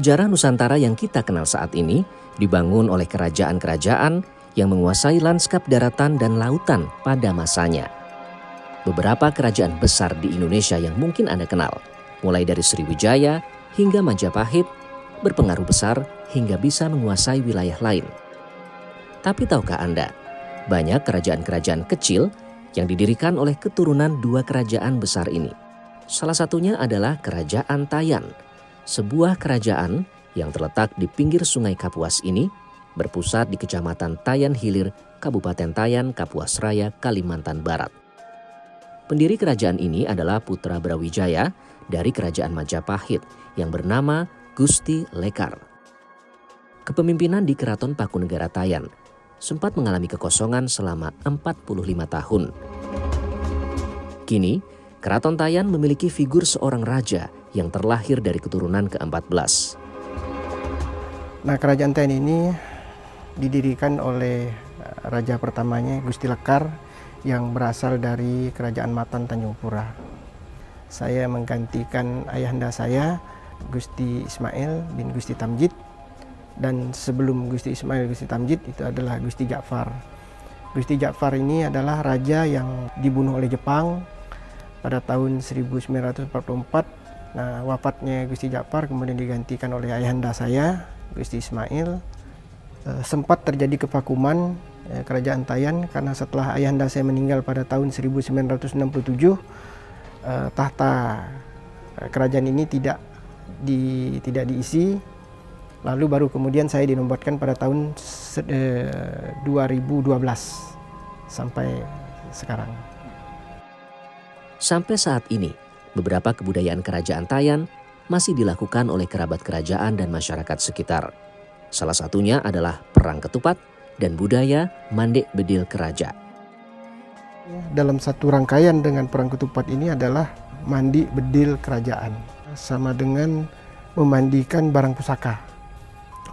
Sejarah Nusantara yang kita kenal saat ini dibangun oleh kerajaan-kerajaan yang menguasai lanskap daratan dan lautan pada masanya. Beberapa kerajaan besar di Indonesia yang mungkin Anda kenal, mulai dari Sriwijaya hingga Majapahit, berpengaruh besar hingga bisa menguasai wilayah lain. Tapi tahukah Anda, banyak kerajaan-kerajaan kecil yang didirikan oleh keturunan dua kerajaan besar ini. Salah satunya adalah Kerajaan Tayan, sebuah kerajaan yang terletak di pinggir Sungai Kapuas ini, berpusat di Kecamatan Tayan Hilir, Kabupaten Tayan, Kapuas Raya, Kalimantan Barat. Pendiri kerajaan ini adalah putra Brawijaya dari Kerajaan Majapahit yang bernama Gusti Lekar. Kepemimpinan di Keraton Pakunegara Tayan sempat mengalami kekosongan selama 45 tahun. Kini, Keraton Tayan memiliki figur seorang raja yang terlahir dari keturunan ke-14. Nah, Kerajaan Tayan ini didirikan oleh raja pertamanya Gusti Lekar yang berasal dari Kerajaan Matan Tanjung Pura. Saya menggantikan ayahanda saya, Gusti Ismail bin Gusti Tamjid, dan sebelum Gusti Ismail Gusti Tamjid itu adalah Gusti Ja'far. Gusti Ja'far ini adalah raja yang dibunuh oleh Jepang pada tahun 1944. Nah, wafatnya Gusti Ja'far kemudian digantikan oleh ayahanda saya, Gusti Ismail. Sempat terjadi kevakuman Kerajaan Tayan karena setelah ayahanda saya meninggal pada tahun 1967, tahta kerajaan ini tidak diisi. Lalu baru kemudian saya dinobatkan pada tahun 2012 sampai sekarang. Sampai saat ini, beberapa kebudayaan Kerajaan Tayan masih dilakukan oleh kerabat kerajaan dan masyarakat sekitar. Salah satunya adalah perang ketupat dan budaya mandek bedil keraja. Dalam satu rangkaian dengan perang ketupat ini adalah mandi bedil kerajaan, sama dengan memandikan barang pusaka.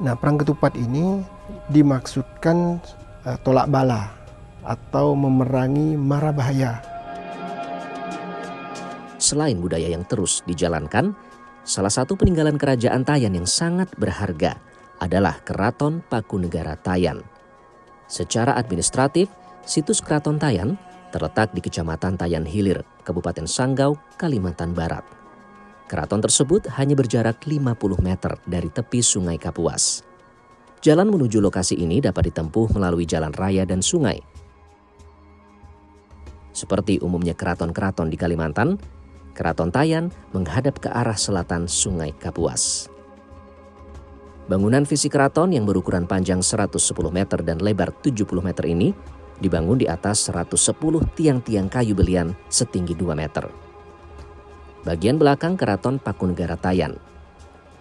Nah, perang ketupat ini dimaksudkan tolak bala atau memerangi mara bahaya. Selain budaya yang terus dijalankan, salah satu peninggalan Kerajaan Tayan yang sangat berharga adalah Keraton Pakunegara Tayan. Secara administratif, situs Keraton Tayan terletak di Kecamatan Tayan Hilir, Kabupaten Sanggau, Kalimantan Barat. Keraton tersebut hanya berjarak 50 meter dari tepi Sungai Kapuas. Jalan menuju lokasi ini dapat ditempuh melalui jalan raya dan sungai. Seperti umumnya keraton-keraton di Kalimantan, Keraton Tayan menghadap ke arah selatan Sungai Kapuas. Bangunan fisik keraton yang berukuran panjang 110 meter dan lebar 70 meter ini dibangun di atas 110 tiang-tiang kayu belian setinggi 2 meter. Bagian belakang Keraton Pakunegara Tayan.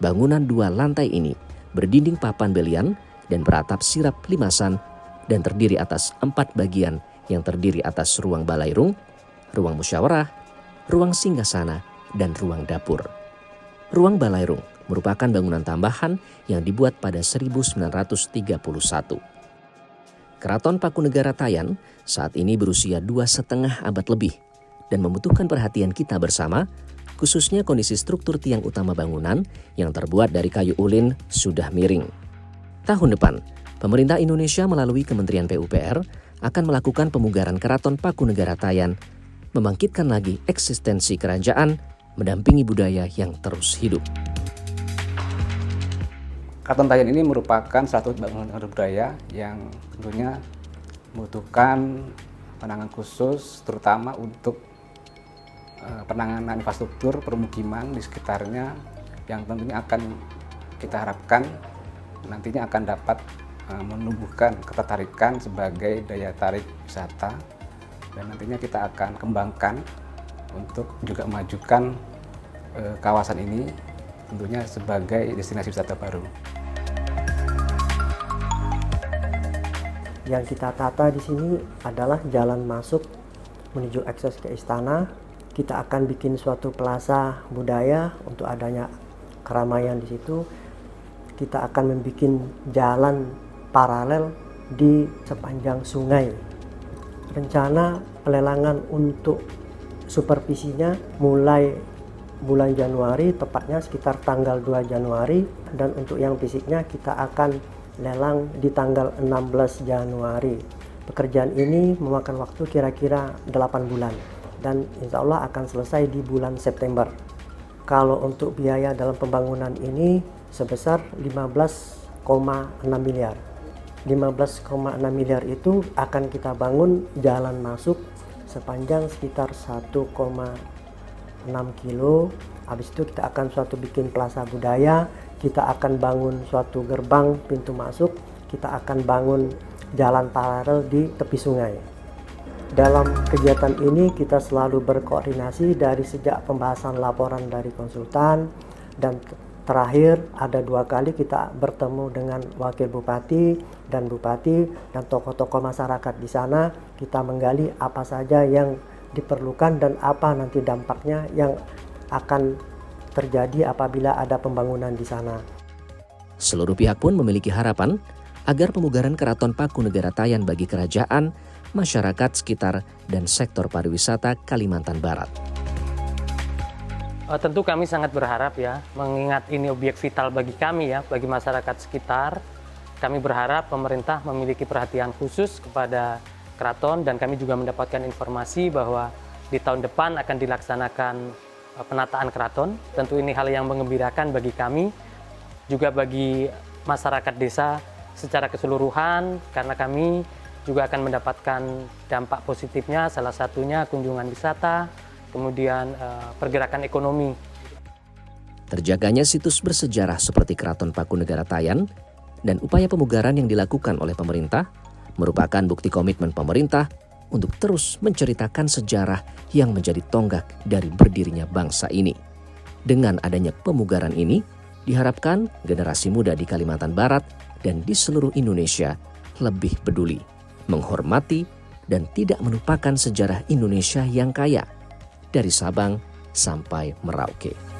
Bangunan 2 lantai ini berdinding papan belian dan beratap sirap limasan dan terdiri atas 4 bagian yang terdiri atas ruang balairung, ruang musyawarah, ruang singgasana, dan ruang dapur. Ruang balairung merupakan bangunan tambahan yang dibuat pada 1931. Keraton Pakunegara Tayan saat ini berusia 2,5 abad lebih dan membutuhkan perhatian kita bersama, khususnya kondisi struktur tiang utama bangunan yang terbuat dari kayu ulin sudah miring. Tahun depan, pemerintah Indonesia melalui Kementerian PUPR akan melakukan pemugaran Keraton Pakunegara Tayan, membangkitkan lagi eksistensi kerajaan, mendampingi budaya yang terus hidup. Keraton Tayan ini merupakan satu bangunan budaya yang tentunya membutuhkan penanganan khusus, terutama untuk penanganan infrastruktur permukiman di sekitarnya yang tentunya akan kita harapkan nantinya akan dapat menumbuhkan ketertarikan sebagai daya tarik wisata. Dan nantinya kita akan kembangkan untuk juga memajukan kawasan ini tentunya sebagai destinasi wisata baru. Yang kita tata di sini adalah jalan masuk menuju akses ke istana. Kita akan bikin suatu plaza budaya untuk adanya keramaian di situ. Kita akan membuat jalan paralel di sepanjang sungai. Rencana pelelangan untuk supervisinya mulai bulan Januari, tepatnya sekitar tanggal 2 Januari, dan untuk yang fisiknya kita akan lelang di tanggal 16 Januari. Pekerjaan ini memakan waktu kira-kira 8 bulan dan insya Allah akan selesai di bulan September. Kalau untuk biaya dalam pembangunan ini sebesar 15,6 miliar. 15,6 miliar itu akan kita bangun jalan masuk sepanjang sekitar 1,6 kilo. Habis itu kita akan bikin plaza budaya, kita akan bangun suatu gerbang pintu masuk, kita akan bangun jalan paralel di tepi sungai. Dalam kegiatan ini kita selalu berkoordinasi dari sejak pembahasan laporan dari konsultan, dan terakhir ada 2 kali kita bertemu dengan wakil bupati dan bupati dan tokoh-tokoh masyarakat di sana. Kita menggali apa saja yang diperlukan dan apa nanti dampaknya yang akan terjadi apabila ada pembangunan di sana. Seluruh pihak pun memiliki harapan agar pemugaran Keraton Paku Negara Tayan bagi kerajaan, masyarakat sekitar, dan sektor pariwisata Kalimantan Barat. Tentu kami sangat berharap ya, mengingat ini objek vital bagi kami ya, bagi masyarakat sekitar. Kami berharap pemerintah memiliki perhatian khusus kepada keraton, dan kami juga mendapatkan informasi bahwa di tahun depan akan dilaksanakan penataan keraton. Tentu ini hal yang menggembirakan bagi kami, juga bagi masyarakat desa secara keseluruhan, karena kami juga akan mendapatkan dampak positifnya, salah satunya kunjungan wisata, kemudian pergerakan ekonomi. Terjaganya situs bersejarah seperti Keraton Paku Negara Tayan dan upaya pemugaran yang dilakukan oleh pemerintah merupakan bukti komitmen pemerintah untuk terus menceritakan sejarah yang menjadi tonggak dari berdirinya bangsa ini. Dengan adanya pemugaran ini, diharapkan generasi muda di Kalimantan Barat dan di seluruh Indonesia lebih peduli, menghormati, dan tidak melupakan sejarah Indonesia yang kaya dari Sabang sampai Merauke.